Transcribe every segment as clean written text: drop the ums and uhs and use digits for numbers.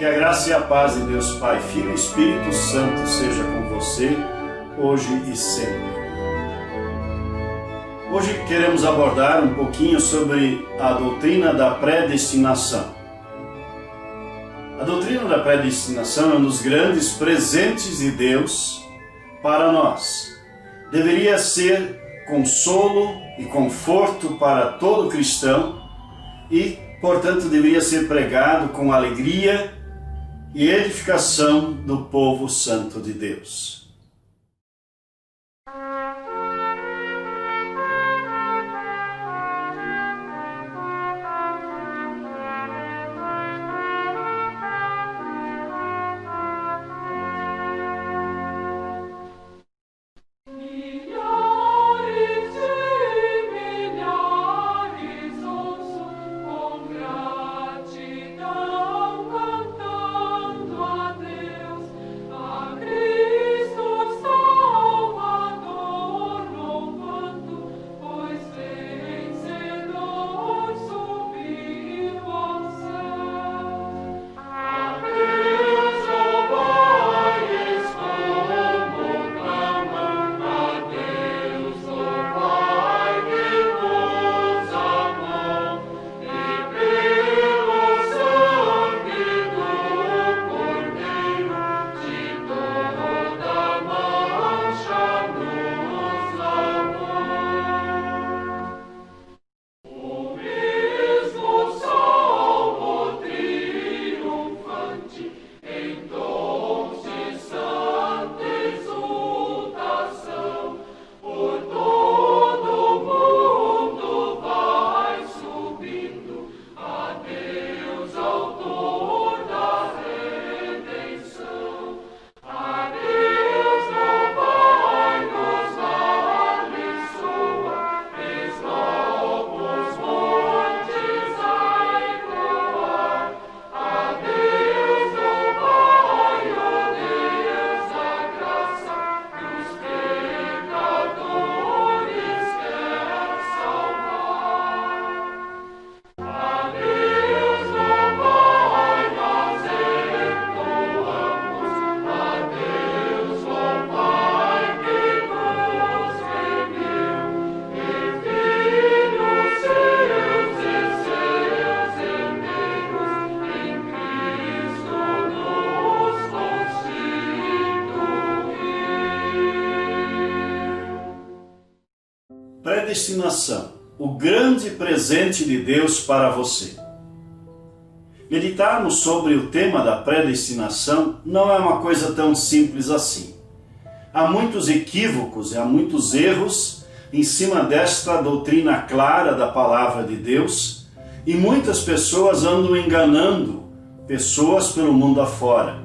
Que a graça e a paz de Deus Pai, Filho e Espírito Santo seja com você, hoje e sempre. Hoje queremos abordar um pouquinho sobre a doutrina da predestinação. A doutrina da predestinação é um dos grandes presentes de Deus para nós. Deveria ser consolo e conforto para todo cristão e, portanto, deveria ser pregado com alegria e edificação do povo santo de Deus. Predestinação, o grande presente de Deus para você. Meditarmos sobre o tema da predestinação não é uma coisa tão simples assim. Há muitos equívocos e há muitos erros em cima desta doutrina clara da palavra de Deus e muitas pessoas andam enganando pessoas pelo mundo afora.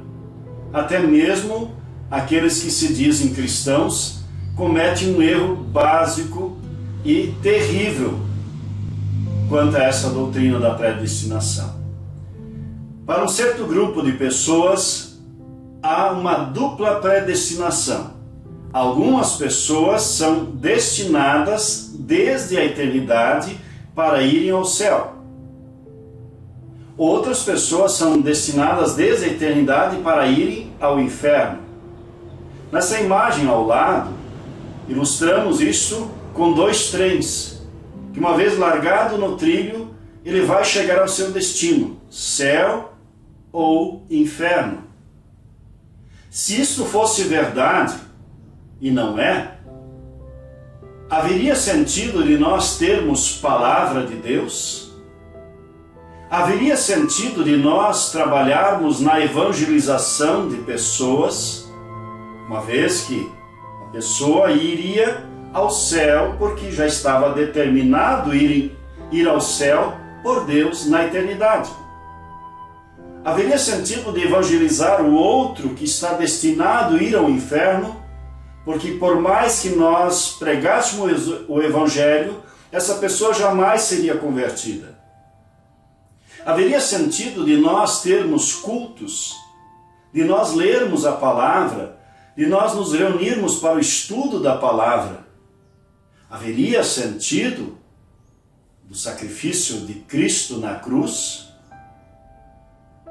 Até mesmo aqueles que se dizem cristãos cometem um erro básico e terrível quanto a essa doutrina da predestinação. Para um certo grupo de pessoas, há uma dupla predestinação. Algumas pessoas são destinadas desde a eternidade para irem ao céu. Outras pessoas são destinadas desde a eternidade para irem ao inferno. Nessa imagem ao lado, ilustramos isso com dois trens, que uma vez largado no trilho, ele vai chegar ao seu destino, céu ou inferno. Se isso fosse verdade, e não é, haveria sentido de nós termos palavra de Deus? Haveria sentido de nós trabalharmos na evangelização de pessoas, uma vez que a pessoa iria ao céu porque já estava determinado ir ao céu por Deus na eternidade? Haveria sentido de evangelizar o outro que está destinado a ir ao inferno, porque por mais que nós pregássemos o evangelho, essa pessoa jamais seria convertida? Haveria sentido de nós termos cultos, de nós lermos a palavra, de nós nos reunirmos para o estudo da palavra? Haveria sentido do sacrifício de Cristo na cruz?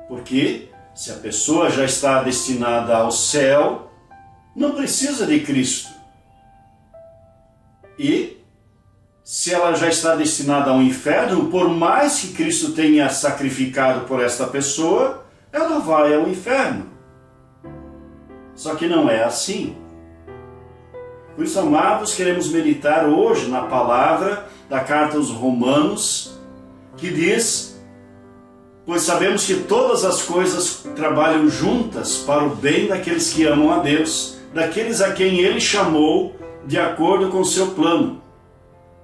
Porque Se a pessoa já está destinada ao céu, não precisa de Cristo. E se ela já está destinada ao inferno, por mais que Cristo tenha sacrificado por esta pessoa, ela vai ao inferno. Só que não é assim. Por isso, amados, queremos meditar hoje na palavra da carta aos Romanos, que diz: pois sabemos que todas as coisas trabalham juntas para o bem daqueles que amam a Deus, daqueles a quem Ele chamou de acordo com o seu plano.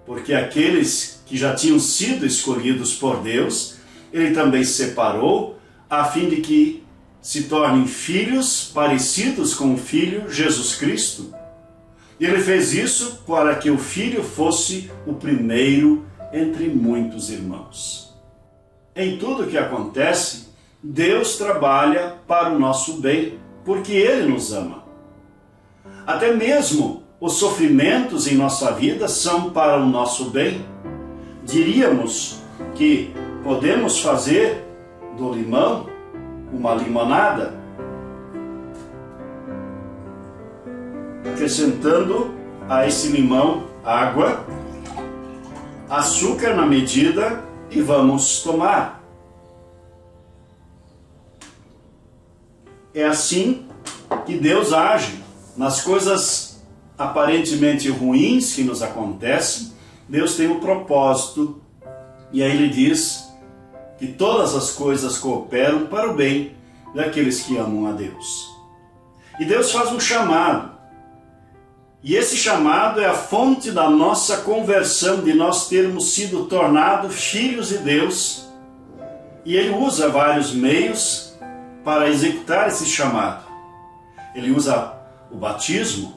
Porque aqueles que já tinham sido escolhidos por Deus, Ele também separou, a fim de que se tornem filhos parecidos com o Filho Jesus Cristo. E Ele fez isso para que o Filho fosse o primeiro entre muitos irmãos. Em tudo que acontece, Deus trabalha para o nosso bem, porque Ele nos ama. Até mesmo os sofrimentos em nossa vida são para o nosso bem. Diríamos que podemos fazer do limão uma limonada, acrescentando a esse limão água, açúcar na medida, e vamos tomar. É assim que Deus age nas coisas aparentemente ruins que nos acontecem. Deus tem um propósito, e aí Ele diz que todas as coisas cooperam para o bem daqueles que amam a Deus. E Deus faz um chamado, e esse chamado é a fonte da nossa conversão, de nós termos sido tornados filhos de Deus, e Ele usa vários meios para executar esse chamado. Ele usa o batismo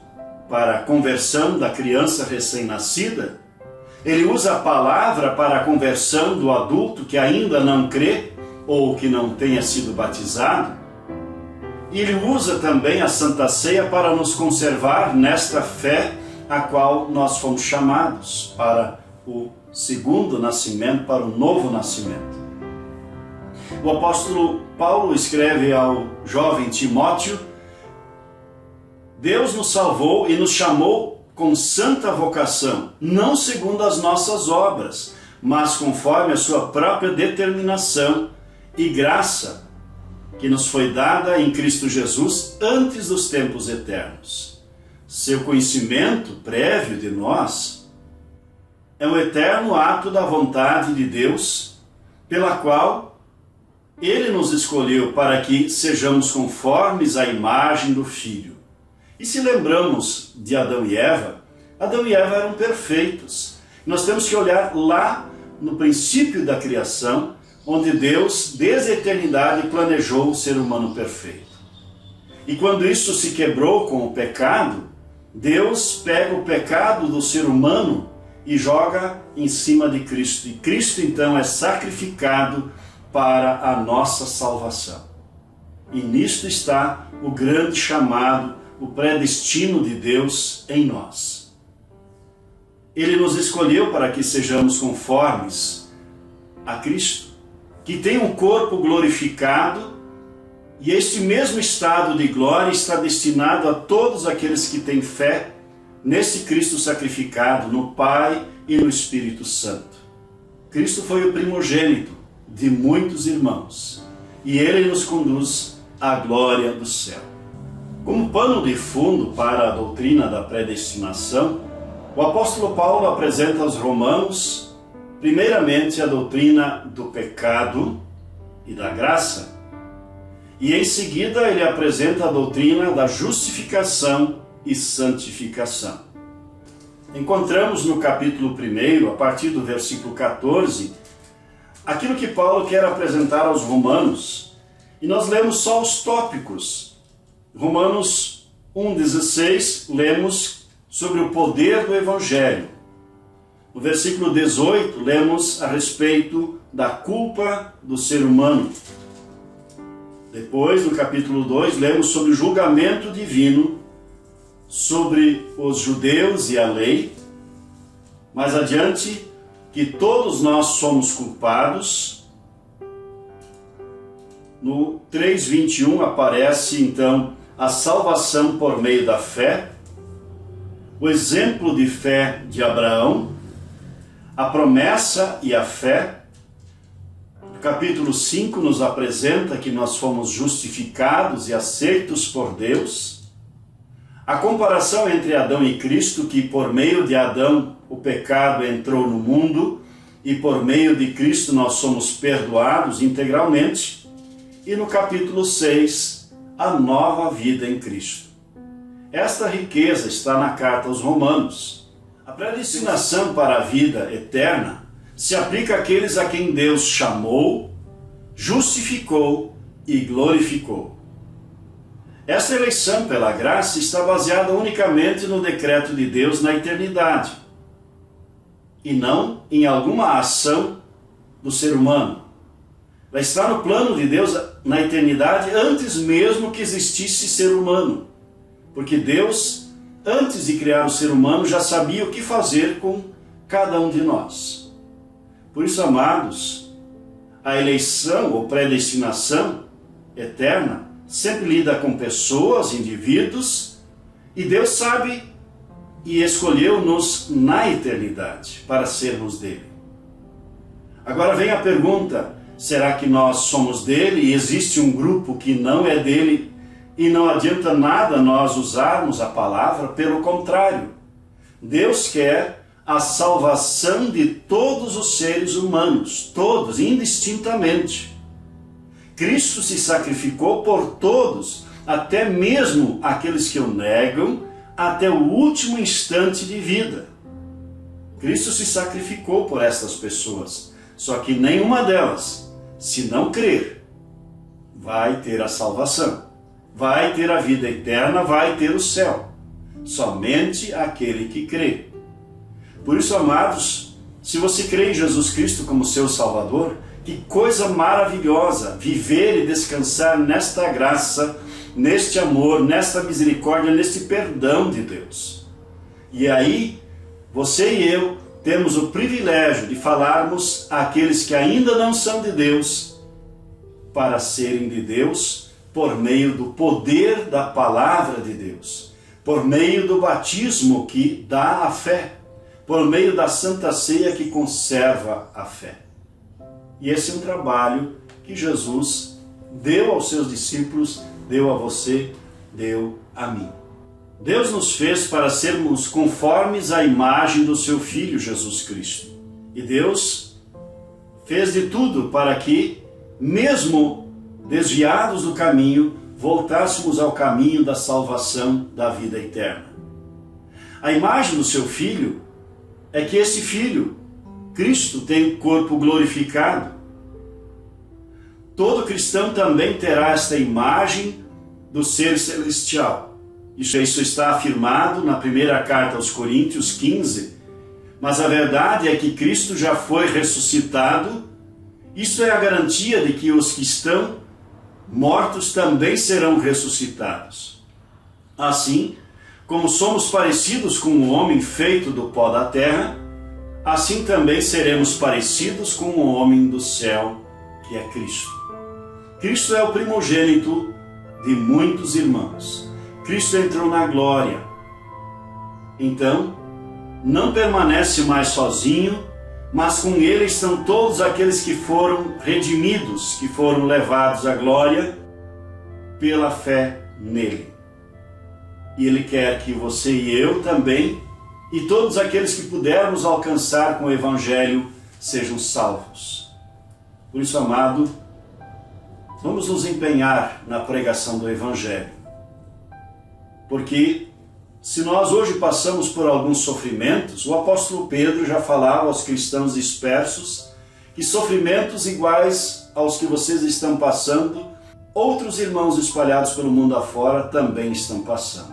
para a conversão da criança recém-nascida. Ele usa a palavra para a conversão do adulto que ainda não crê ou que não tenha sido batizado. E Ele usa também a Santa Ceia para nos conservar nesta fé a qual nós fomos chamados para o segundo nascimento, para o novo nascimento. O apóstolo Paulo escreve ao jovem Timóteo: Deus nos salvou e nos chamou com santa vocação, não segundo as nossas obras, mas conforme a sua própria determinação e graça que nos foi dada em Cristo Jesus antes dos tempos eternos. Seu conhecimento prévio de nós é um eterno ato da vontade de Deus, pela qual Ele nos escolheu para que sejamos conformes à imagem do Filho. E se lembramos de Adão e Eva eram perfeitos. Nós temos que olhar lá no princípio da criação, onde Deus, desde a eternidade, planejou o ser humano perfeito. E quando isso se quebrou com o pecado, Deus pega o pecado do ser humano e joga em cima de Cristo. E Cristo, então, é sacrificado para a nossa salvação. E nisto está o grande chamado, o predestino de Deus em nós. Ele nos escolheu para que sejamos conformes a Cristo, que tem um corpo glorificado, e este mesmo estado de glória está destinado a todos aqueles que têm fé nesse Cristo sacrificado, no Pai e no Espírito Santo. Cristo foi o primogênito de muitos irmãos, e Ele nos conduz à glória do céu. Como pano de fundo para a doutrina da predestinação, o apóstolo Paulo apresenta aos romanos, primeiramente, a doutrina do pecado e da graça, e em seguida ele apresenta a doutrina da justificação e santificação. Encontramos no capítulo 1, a partir do versículo 14, aquilo que Paulo quer apresentar aos romanos, e nós lemos só os tópicos. Romanos 1,16, lemos sobre o poder do Evangelho. No versículo 18, lemos a respeito da culpa do ser humano. Depois, no capítulo 2, lemos sobre o julgamento divino, sobre os judeus e a lei. Mais adiante, que todos nós somos culpados. No 3:21 aparece então a salvação por meio da fé, o exemplo de fé de Abraão, a promessa e a fé. O capítulo 5 nos apresenta que nós fomos justificados e aceitos por Deus. A comparação entre Adão e Cristo, que por meio de Adão o pecado entrou no mundo e por meio de Cristo nós somos perdoados integralmente. E no capítulo 6, a nova vida em Cristo. Esta riqueza está na carta aos Romanos. A predestinação para a vida eterna se aplica àqueles a quem Deus chamou, justificou e glorificou. Esta eleição pela graça está baseada unicamente no decreto de Deus na eternidade, e não em alguma ação do ser humano. Ela está no plano de Deus na eternidade antes mesmo que existisse ser humano, porque Deus, antes de criar o ser humano, já sabia o que fazer com cada um de nós. Por isso, amados, a eleição ou predestinação eterna sempre lida com pessoas, indivíduos, e Deus sabe e escolheu-nos na eternidade para sermos dele. Agora vem a pergunta: será que nós somos dele e existe um grupo que não é dele e não adianta nada nós usarmos a palavra? Pelo contrário, Deus quer a salvação de todos os seres humanos, todos, indistintamente. Cristo se sacrificou por todos, até mesmo aqueles que o negam, até o último instante de vida. Cristo se sacrificou por estas pessoas, só que nenhuma delas, se não crer, vai ter a salvação, vai ter a vida eterna, vai ter o céu. Somente aquele que crê. Por isso, amados, se você crê em Jesus Cristo como seu Salvador, que coisa maravilhosa viver e descansar nesta graça, neste amor, nesta misericórdia, neste perdão de Deus. E aí, você e eu temos o privilégio de falarmos àqueles que ainda não são de Deus, para serem de Deus por meio do poder da palavra de Deus, por meio do batismo que dá a fé, por meio da Santa Ceia que conserva a fé. E esse é um trabalho que Jesus deu aos seus discípulos, deu a você, deu a mim. Deus nos fez para sermos conformes à imagem do seu Filho Jesus Cristo. E Deus fez de tudo para que, mesmo desviados do caminho, voltássemos ao caminho da salvação, da vida eterna. A imagem do seu Filho é que esse Filho, Cristo, tem um corpo glorificado. Todo cristão também terá esta imagem do ser celestial. Isso está afirmado na primeira carta aos Coríntios 15, mas a verdade é que Cristo já foi ressuscitado. Isso é a garantia de que os que estão mortos também serão ressuscitados. Assim, como somos parecidos com o homem feito do pó da terra, assim também seremos parecidos com o homem do céu, que é Cristo. Cristo é o primogênito de muitos irmãos. Cristo entrou na glória. Então, não permanece mais sozinho, mas com ele estão todos aqueles que foram redimidos, que foram levados à glória pela fé nele. E ele quer que você e eu também, e todos aqueles que pudermos alcançar com o Evangelho, sejam salvos. Por isso, amado, vamos nos empenhar na pregação do Evangelho. Porque se nós hoje passamos por alguns sofrimentos, o apóstolo Pedro já falava aos cristãos dispersos que sofrimentos iguais aos que vocês estão passando, outros irmãos espalhados pelo mundo afora também estão passando.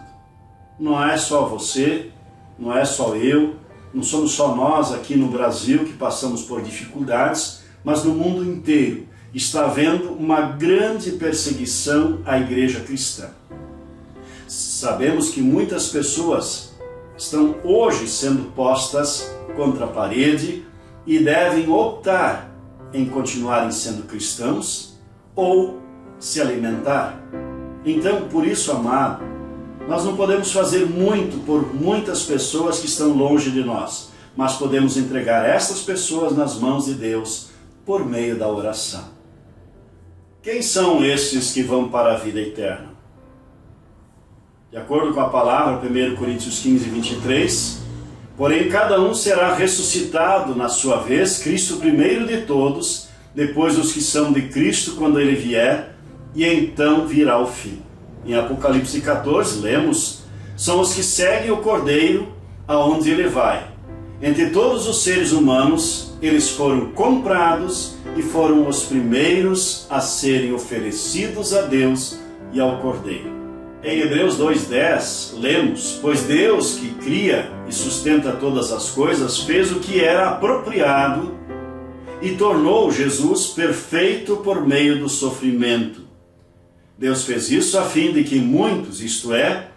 Não é só você, não é só eu, não somos só nós aqui no Brasil que passamos por dificuldades, mas no mundo inteiro está havendo uma grande perseguição à igreja cristã. Sabemos que muitas pessoas estão hoje sendo postas contra a parede e devem optar em continuarem sendo cristãos ou se alimentar. Então, por isso, amado, nós não podemos fazer muito por muitas pessoas que estão longe de nós, mas podemos entregar essas pessoas nas mãos de Deus por meio da oração. Quem são esses que vão para a vida eterna? De acordo com a palavra, 1 Coríntios 15, 23, porém cada um será ressuscitado na sua vez, Cristo primeiro de todos, depois os que são de Cristo quando ele vier, e então virá o fim. Em Apocalipse 14, lemos, são os que seguem o Cordeiro aonde ele vai. Entre todos os seres humanos, eles foram comprados e foram os primeiros a serem oferecidos a Deus e ao Cordeiro. Em Hebreus 2,10, lemos, pois Deus que cria e sustenta todas as coisas, fez o que era apropriado e tornou Jesus perfeito por meio do sofrimento. Deus fez isso a fim de que muitos, isto é,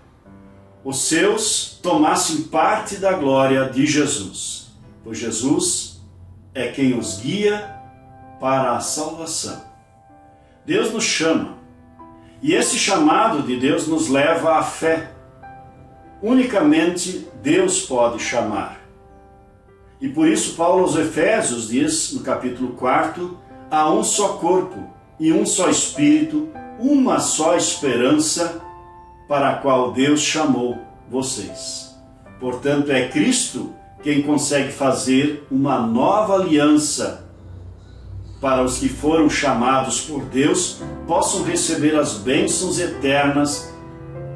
os seus, tomassem parte da glória de Jesus. Pois Jesus é quem os guia para a salvação. Deus nos chama. E esse chamado de Deus nos leva à fé. Unicamente Deus pode chamar. E por isso Paulo aos Efésios diz, no capítulo 4, há um só corpo e um só Espírito, uma só esperança para a qual Deus chamou vocês. Portanto, é Cristo quem consegue fazer uma nova aliança para os que foram chamados por Deus possam receber as bênçãos eternas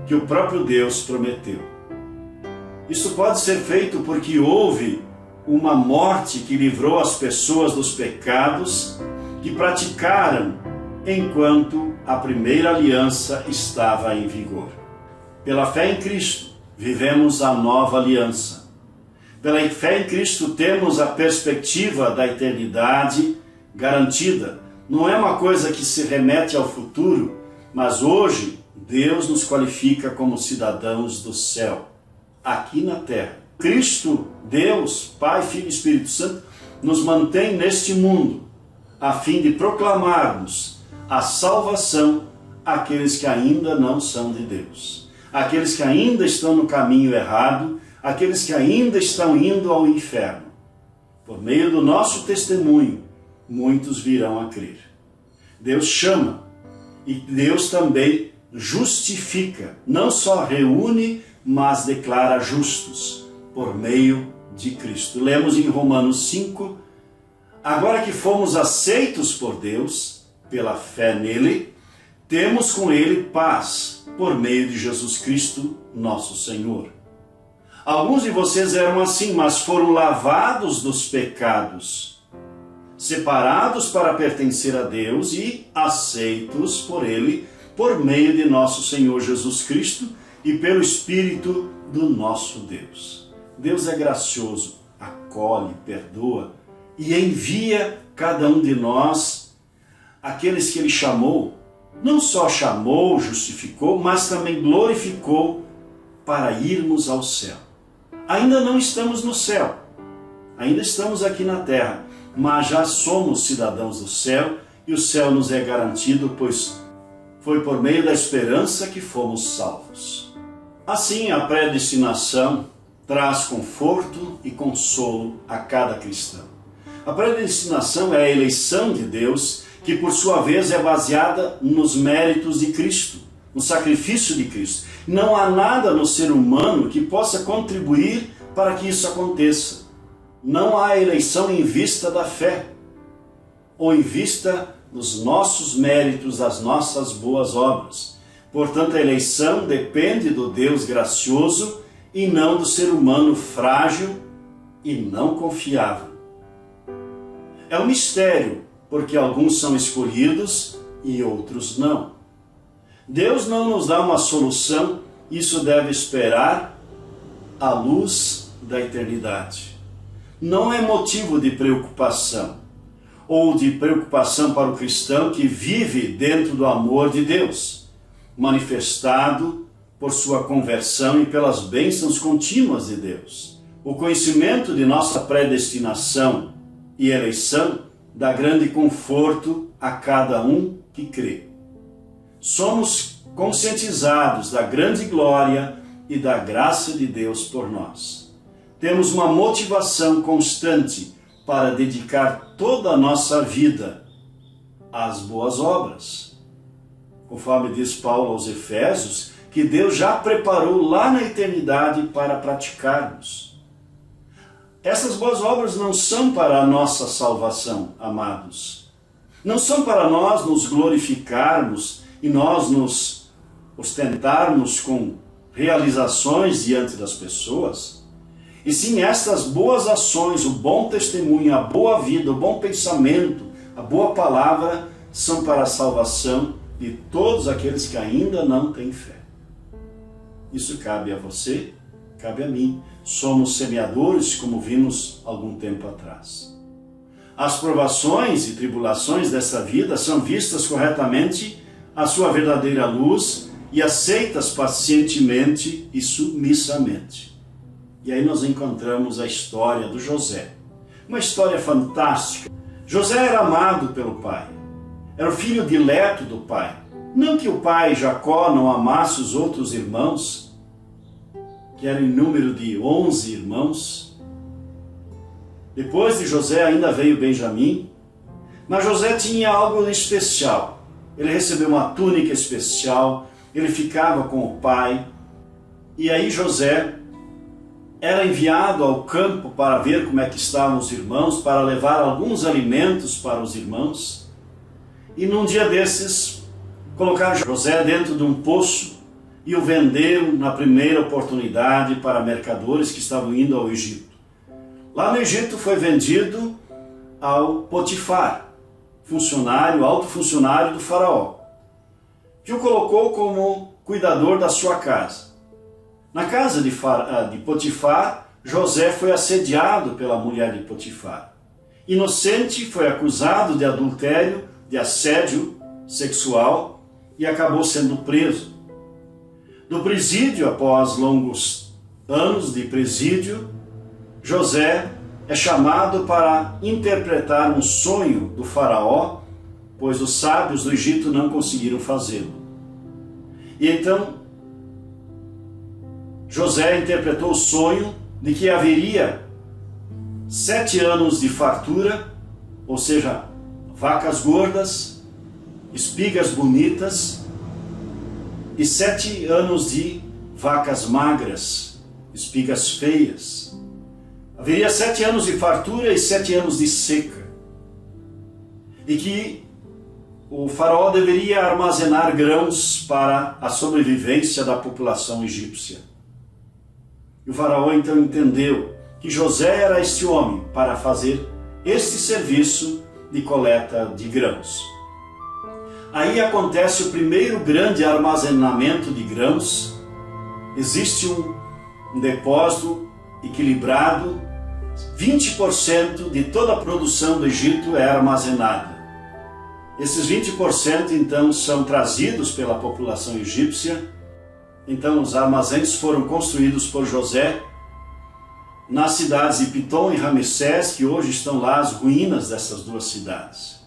que o próprio Deus prometeu. Isso pode ser feito porque houve uma morte que livrou as pessoas dos pecados que praticaram enquanto a primeira aliança estava em vigor. Pela fé em Cristo, vivemos a nova aliança. Pela fé em Cristo, temos a perspectiva da eternidade garantida. Não é uma coisa que se remete ao futuro, mas hoje Deus nos qualifica como cidadãos do céu, aqui na terra. Cristo, Deus, Pai, Filho e Espírito Santo, nos mantém neste mundo, a fim de proclamarmos a salvação àqueles que ainda não são de Deus, aqueles que ainda estão no caminho errado, aqueles que ainda estão indo ao inferno. Por meio do nosso testemunho, muitos virão a crer. Deus chama e Deus também justifica, não só reúne, mas declara justos por meio de Cristo. Lemos em Romanos 5, agora que fomos aceitos por Deus, pela fé nele, temos com ele paz por meio de Jesus Cristo, nosso Senhor. Alguns de vocês eram assim, mas foram lavados dos pecados, separados para pertencer a Deus e aceitos por ele, por meio de nosso Senhor Jesus Cristo e pelo Espírito do nosso Deus. Deus é gracioso, acolhe, perdoa e envia cada um de nós, aqueles que ele chamou, não só chamou, justificou, mas também glorificou para irmos ao céu. Ainda não estamos no céu, ainda estamos aqui na terra, mas já somos cidadãos do céu e o céu nos é garantido, pois foi por meio da esperança que fomos salvos. Assim, a predestinação traz conforto e consolo a cada cristão. A predestinação é a eleição de Deus, que por sua vez é baseada nos méritos de Cristo, no sacrifício de Cristo. Não há nada no ser humano que possa contribuir para que isso aconteça. Não há eleição em vista da fé, ou em vista dos nossos méritos, das nossas boas obras. Portanto, a eleição depende do Deus gracioso e não do ser humano frágil e não confiável. É um mistério, porque alguns são escolhidos e outros não. Deus não nos dá uma solução, isso deve esperar a luz da eternidade. Não é motivo de preocupação, ou de preocupação para o cristão que vive dentro do amor de Deus, manifestado por sua conversão e pelas bênçãos contínuas de Deus. O conhecimento de nossa predestinação e eleição dá grande conforto a cada um que crê. somos conscientizados da grande glória e da graça de Deus por nós. Temos uma motivação constante para dedicar toda a nossa vida às boas obras. Conforme diz Paulo aos Efésios, que Deus já preparou lá na eternidade para praticarmos. Essas boas obras não são para a nossa salvação, amados. Não são para nós nos glorificarmos e nós nos ostentarmos com realizações diante das pessoas. E sim, estas boas ações, o bom testemunho, a boa vida, o bom pensamento, a boa palavra, são para a salvação de todos aqueles que ainda não têm fé. Isso cabe a você, cabe a mim. Somos semeadores, como vimos algum tempo atrás. As provações e tribulações dessa vida são vistas corretamente à sua verdadeira luz e aceitas pacientemente e submissamente. E aí nós encontramos a história do José. Uma história fantástica. José era amado pelo pai. Era o filho dileto do pai. Não que o pai Jacó não amasse os outros irmãos, que era em número de 11 irmãos. Depois de José ainda veio Benjamim, mas José tinha algo especial. Ele recebeu uma túnica especial, ele ficava com o pai, e aí José era enviado ao campo para ver como é que estavam os irmãos, para levar alguns alimentos para os irmãos, e num dia desses, colocaram José dentro de um poço e o venderam na primeira oportunidade para mercadores que estavam indo ao Egito. Lá no Egito foi vendido ao Potifar, funcionário, alto funcionário do faraó, que o colocou como cuidador da sua casa. Na casa de Potifar, José foi assediado pela mulher de Potifar. Inocente, foi acusado de adultério, de assédio sexual e acabou sendo preso. Do presídio, após longos anos de presídio, José é chamado para interpretar um sonho do faraó, pois os sábios do Egito não conseguiram fazê-lo. E então, José interpretou o sonho de que haveria 7 anos de fartura, ou seja, vacas gordas, espigas bonitas, e 7 anos de vacas magras, espigas feias. Haveria 7 anos de fartura e 7 anos de seca. E que o faraó deveria armazenar grãos para a sobrevivência da população egípcia. E o faraó então entendeu que José era este homem para fazer este serviço de coleta de grãos. Aí acontece o primeiro grande armazenamento de grãos. Existe um depósito equilibrado, 20% de toda a produção do Egito é armazenada. Esses 20% então são trazidos pela população egípcia. Então os armazéns foram construídos por José nas cidades de Pitom e Ramessés, que hoje estão lá as ruínas dessas duas cidades.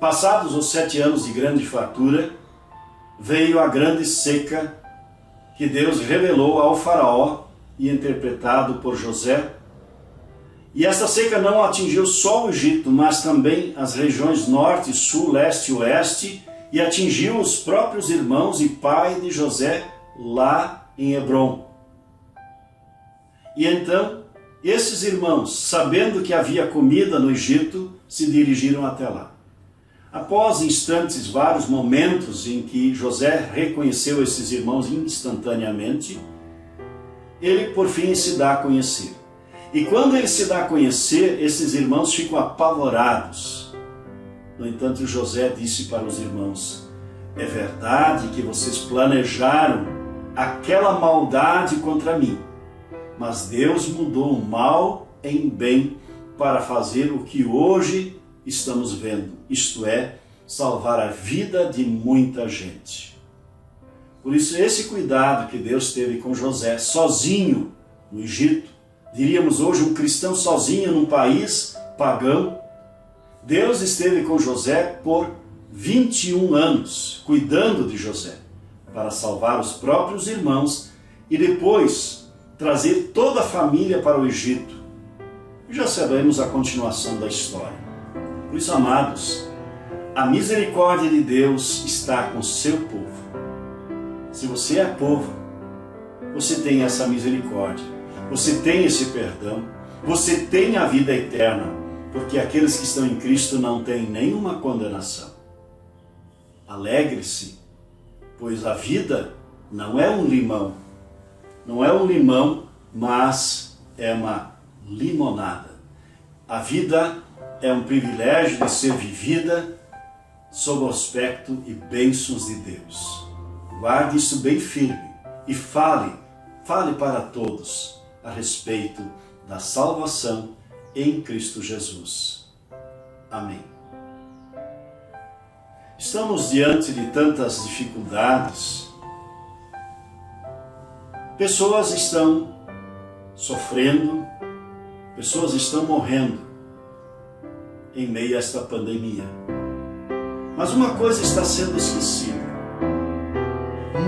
Passados os 7 anos de grande fartura, veio a grande seca que Deus revelou ao faraó e interpretado por José. E essa seca não atingiu só o Egito, mas também as regiões norte, sul, leste e oeste, e atingiu os próprios irmãos e pai de José lá em Hebrom. E então, esses irmãos, sabendo que havia comida no Egito, se dirigiram até lá. Após instantes, vários momentos em que José reconheceu esses irmãos instantaneamente, ele por fim se dá a conhecer. E quando ele se dá a conhecer, esses irmãos ficam apavorados. No entanto, José disse para os irmãos: é verdade que vocês planejaram aquela maldade contra mim, mas Deus mudou o mal em bem para fazer o que hoje estamos vendo, isto é, salvar a vida de muita gente. Por isso, esse cuidado que Deus teve com José, sozinho no Egito, diríamos hoje um cristão sozinho num país pagão, Deus esteve com José por 21 anos cuidando de José, para salvar os próprios irmãos e depois trazer toda a família para o Egito. E já sabemos a continuação da história. Por isso, amados, a misericórdia de Deus está com o seu povo. Se você é povo, você tem essa misericórdia, você tem esse perdão, você tem a vida eterna, porque aqueles que estão em Cristo não têm nenhuma condenação. Alegre-se, pois a vida não é um limão. Não é um limão, mas é uma limonada. A vida é um privilégio de ser vivida sob o aspecto e bênçãos de Deus. Guarde isso bem firme e fale para todos a respeito da salvação em Cristo Jesus. Amém. Estamos diante de tantas dificuldades. Pessoas estão sofrendo, pessoas estão morrendo em meio a esta pandemia. Mas uma coisa está sendo esquecida.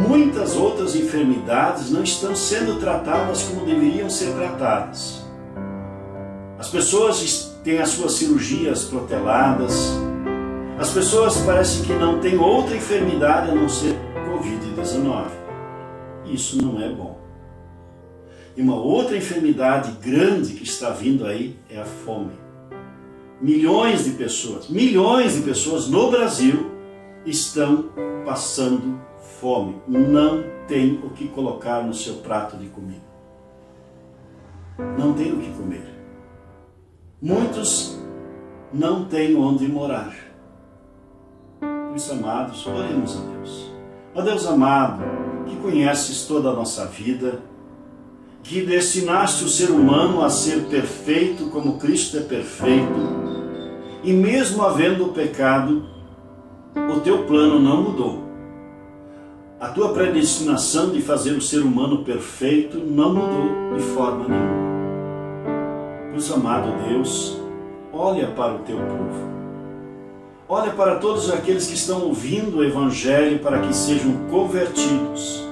Muitas outras enfermidades não estão sendo tratadas como deveriam ser tratadas. As pessoas têm as suas cirurgias proteladas. As pessoas parecem que não têm outra enfermidade a não ser Covid-19. Isso não é bom. E uma outra enfermidade grande que está vindo aí é a fome. Milhões de pessoas no Brasil estão passando fome. Não tem o que colocar no seu prato de comida. Não tem o que comer. Muitos não têm onde morar. Por isso, amados, oremos a Deus. Ó Deus amado, que conheces toda a nossa vida, que destinaste o ser humano a ser perfeito como Cristo é perfeito, e mesmo havendo o pecado, o teu plano não mudou. A tua predestinação de fazer o ser humano perfeito não mudou de forma nenhuma. Por isso, amado Deus, olha para o teu povo. Olha para todos aqueles que estão ouvindo o Evangelho para que sejam convertidos.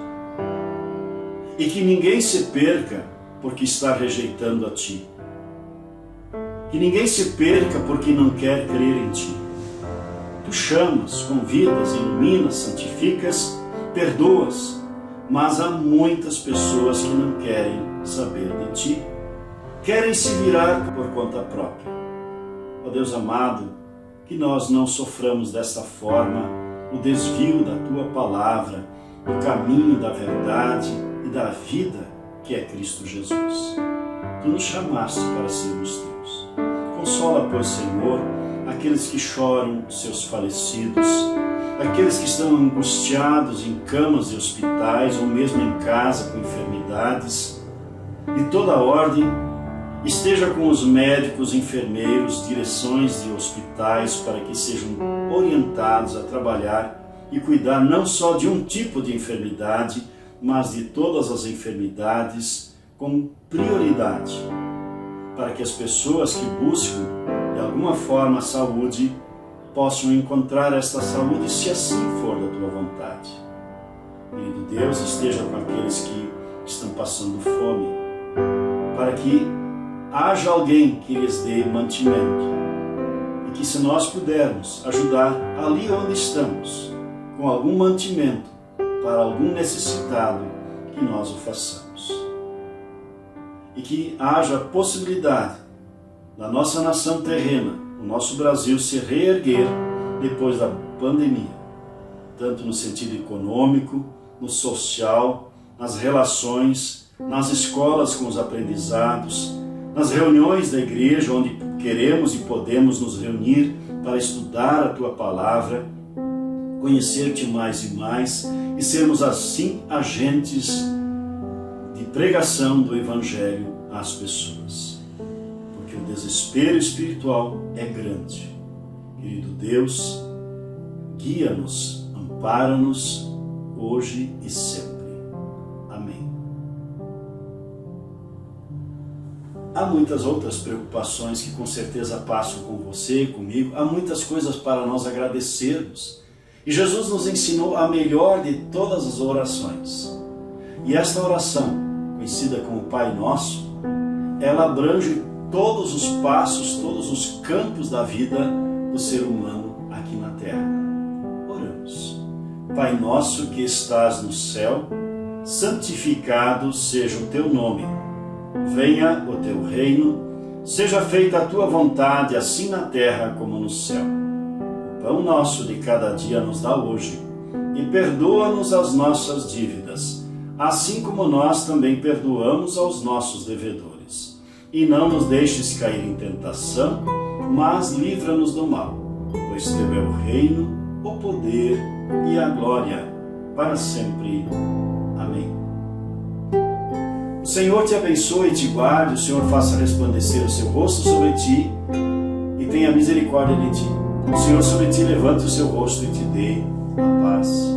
E que ninguém se perca porque está rejeitando a Ti. Que ninguém se perca porque não quer crer em Ti. Tu chamas, convidas, iluminas, santificas, perdoas, mas há muitas pessoas que não querem saber de Ti. Querem se virar por conta própria. Ó Deus amado, que nós não soframos desta forma o desvio da Tua palavra, do caminho da verdade e da vida que é Cristo Jesus. Tu nos chamaste para sermos Teus. Consola, pois, Senhor, aqueles que choram seus falecidos, aqueles que estão angustiados em camas de hospitais ou mesmo em casa com enfermidades, de toda ordem. Esteja com os médicos, enfermeiros, direções de hospitais para que sejam orientados a trabalhar e cuidar não só de um tipo de enfermidade, mas de todas as enfermidades com prioridade, para que as pessoas que buscam de alguma forma a saúde possam encontrar esta saúde se assim for da Tua vontade. Querido Deus, esteja com aqueles que estão passando fome, para que haja alguém que lhes dê mantimento e que, se nós pudermos ajudar ali onde estamos, com algum mantimento para algum necessitado, que nós o façamos. E que haja a possibilidade da nossa nação terrena, o nosso Brasil, se reerguer depois da pandemia, tanto no sentido econômico, no social, nas relações, nas escolas com os aprendizados, nas reuniões da igreja, onde queremos e podemos nos reunir para estudar a Tua palavra, conhecer-Te mais e mais e sermos assim agentes de pregação do Evangelho às pessoas. Porque o desespero espiritual é grande. Querido Deus, guia-nos, ampara-nos hoje e sempre. Amém. Há muitas outras preocupações que com certeza passam com você, comigo. Há muitas coisas para nós agradecermos. E Jesus nos ensinou a melhor de todas as orações. E esta oração, conhecida como Pai Nosso, ela abrange todos os passos, todos os campos da vida do ser humano aqui na terra. Oramos. Pai nosso que estás no céu, santificado seja o teu nome. Venha o teu reino, seja feita a tua vontade, assim na terra como no céu. O pão nosso de cada dia nos dá hoje, e perdoa-nos as nossas dívidas, assim como nós também perdoamos aos nossos devedores. E não nos deixes cair em tentação, mas livra-nos do mal, pois teu é o reino, o poder e a glória, para sempre. Amém. O Senhor te abençoe e te guarde, o Senhor faça resplandecer o seu rosto sobre ti e tenha misericórdia de ti. O Senhor sobre ti levante o seu rosto e te dê a paz.